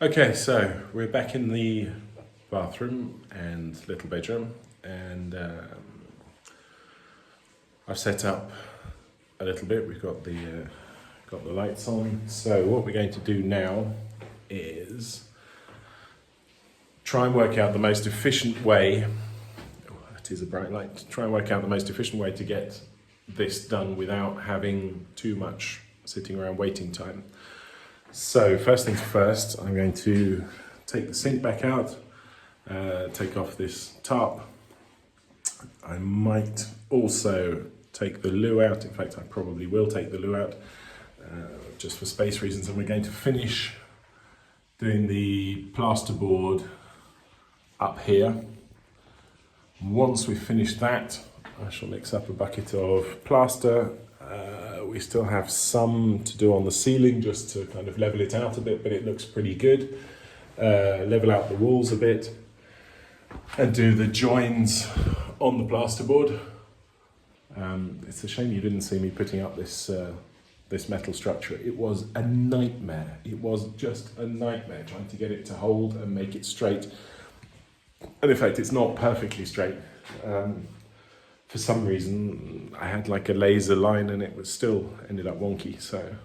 Okay, so we're back in the bathroom and little bedroom, and I've set up a little bit. We've got the lights on. So what we're going to do now is try and work out the most efficient way. Oh, that is a bright light. Try and work out the most efficient way to get this done without having too much sitting around waiting time. So first things first, I'm going to take the sink back out, take off this tarp. I might also take the loo out. In fact, I probably will take the loo out just for space reasons. And we're going to finish doing the plasterboard up here. Once we've finished that, I shall mix up a bucket of plaster. We still have some to do on the ceiling just to kind of level it out a bit, but it looks pretty good. Level out the walls a bit and do the joins on the plasterboard. It's a shame you didn't see me putting up this metal structure. It was a nightmare. It was just a nightmare trying to get it to hold and make it straight. And in fact, it's not perfectly straight. For some reason, I had like a laser line and it was still ended up wonky. So,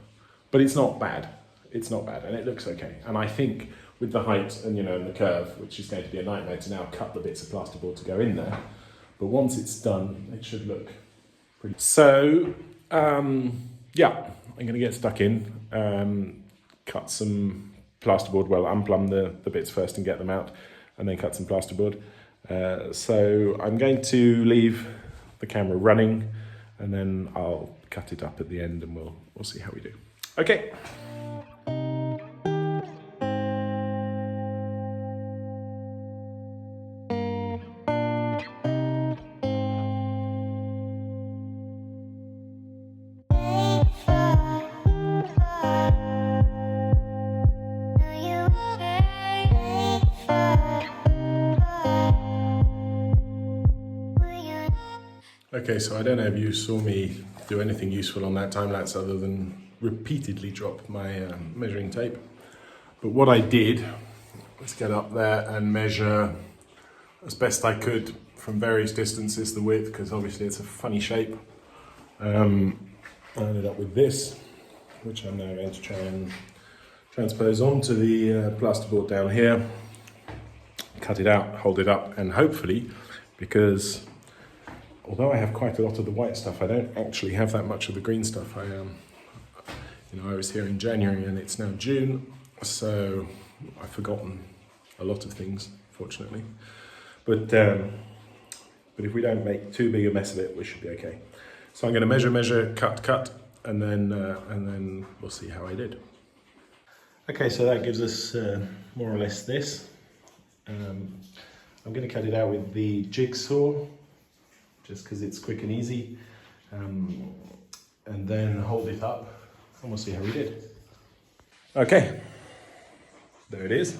but it's not bad. It's not bad, and it looks okay. And I think with the height and and the curve, which is going to be a nightmare to now cut the bits of plasterboard to go in there, but once it's done, it should look pretty. So, yeah, I'm going to get stuck in, cut some plasterboard. Well, unplumb the bits first and get them out, and then cut some plasterboard. So I'm going to leave the camera running, and then I'll cut it up at the end, and we'll see how we do. Okay. Okay, so I don't know if you saw me do anything useful on that time lapse other than repeatedly drop my measuring tape. But what I did was get up there and measure as best I could from various distances the width, because obviously it's a funny shape. I ended up with this, which I'm now going to try and transpose onto the plasterboard down here, cut it out, hold it up, and hopefully, because although I have quite a lot of the white stuff, I don't actually have that much of the green stuff. I was here in January and it's now June, so I've forgotten a lot of things, fortunately. But if we don't make too big a mess of it, we should be okay. So I'm going to measure, cut, and then we'll see how I did. Okay, so that gives us more or less this. I'm going to cut it out with the jigsaw, just because it's quick and easy, and then hold it up and we'll see how we did. Okay, there it is.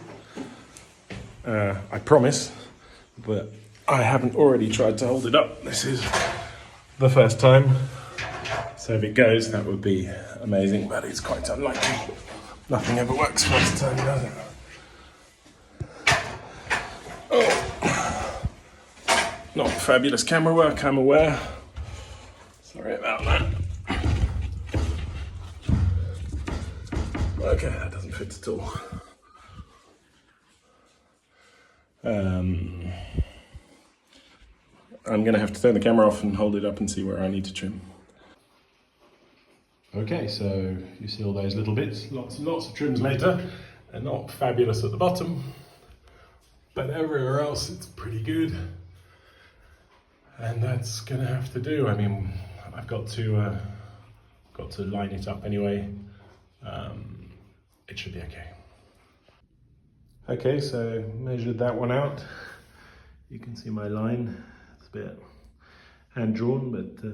I promise that I haven't already tried to hold it up. This is the first time, so if it goes, that would be amazing, but it's quite unlikely. Nothing ever works first time, does it? Not fabulous camera work, I'm aware. Sorry about that. Okay, that doesn't fit at all. I'm going to have to turn the camera off and hold it up and see where I need to trim. Okay, so you see all those little bits, lots and lots of trims later. They're not fabulous at the bottom, but everywhere else it's pretty good. And that's gonna have to do. I mean, I've got to line it up anyway. It should be okay. Okay, so measured that one out. You can see my line. It's a bit hand drawn, but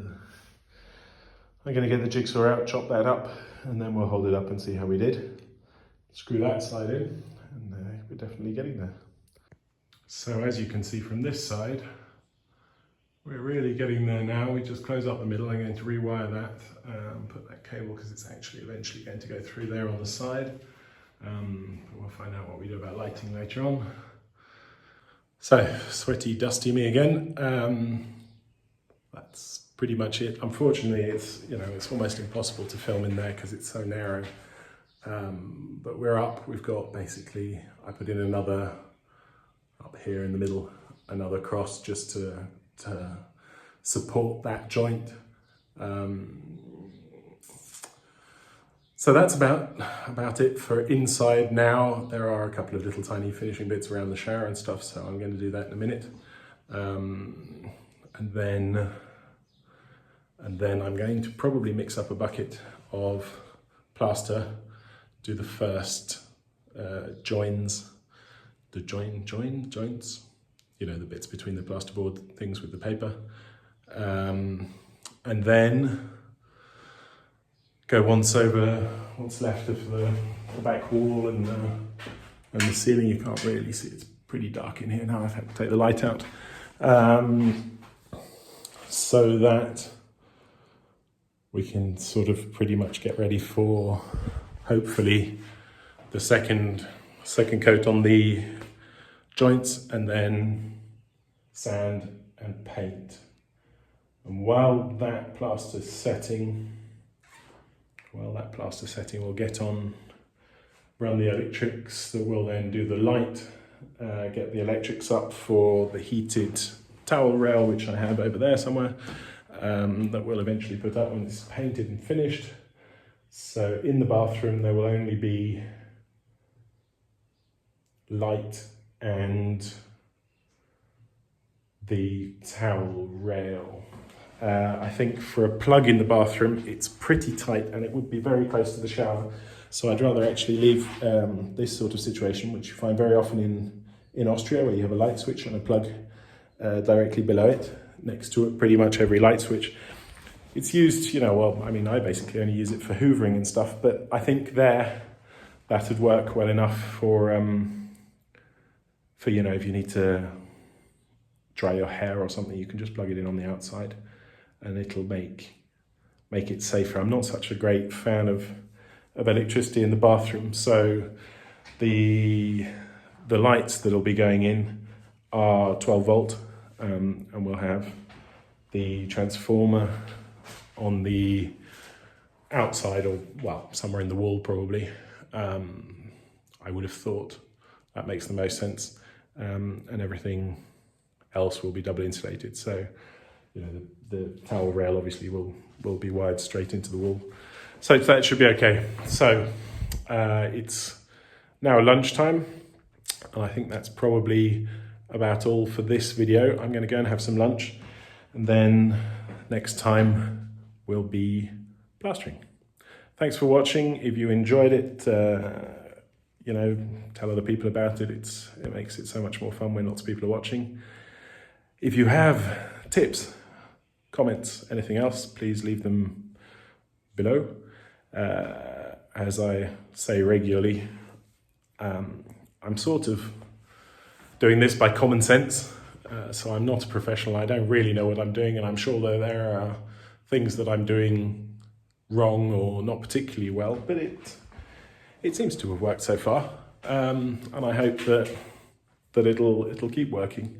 I'm gonna get the jigsaw out, chop that up, and then we'll hold it up and see how we did. Screw that side in, and we're definitely getting there. So as you can see from this side, we're really getting there now. We just close up the middle. I'm going to rewire that, put that cable, because it's actually eventually going to go through there on the side. We'll find out what we do about lighting later on. So, sweaty, dusty me again. That's pretty much it. Unfortunately, it's almost impossible to film in there because it's so narrow. But we're up. We've got basically, I put in another, up here in the middle, another cross just to support that joint. So that's about it for inside now. There are a couple of little tiny finishing bits around the shower and stuff, so I'm going to do that in a minute. And then I'm going to probably mix up a bucket of plaster, do the first joins, the joints, you know, the bits between the plasterboard things with the paper. And then go once over what's left of the back wall and the ceiling. You can't really see, it's pretty dark in here now. I've had to take the light out. So that we can sort of pretty much get ready for, hopefully, the second coat on the joints, and then sand and paint. And while that plaster's setting, will get on, run the electrics that will then do the light, get the electrics up for the heated towel rail, which I have over there somewhere, that we'll eventually put up when it's painted and finished. So in the bathroom there will only be light and the towel rail. I think for a plug in the bathroom it's pretty tight and it would be very close to the shower, so I'd rather actually leave this sort of situation, which you find very often in Austria, where you have a light switch and a plug directly below it, next to it, pretty much every light switch. It's used, you know, well, I mean, I basically only use it for hoovering and stuff, but I think that would work well enough for you know, if you need to dry your hair or something, you can just plug it in on the outside and it'll make it safer. I'm not such a great fan of electricity in the bathroom, so the lights that'll be going in are 12 volt, and we'll have the transformer on the outside, or well, somewhere in the wall probably. I would have thought that makes the most sense, and everything else will be double insulated. So, you know, the towel rail obviously will be wired straight into the wall. So that should be okay. So it's now lunchtime, and I think that's probably about all for this video. I'm going to go and have some lunch, and then next time we'll be plastering. Thanks for watching. If you enjoyed it, you know, tell other people about it. It makes it so much more fun when lots of people are watching. If you have tips, comments, anything else, please leave them below. As I say regularly, I'm sort of doing this by common sense, so I'm not a professional. I don't really know what I'm doing, and I'm sure that there are things that I'm doing wrong or not particularly well, but it seems to have worked so far, and I hope that it'll keep working.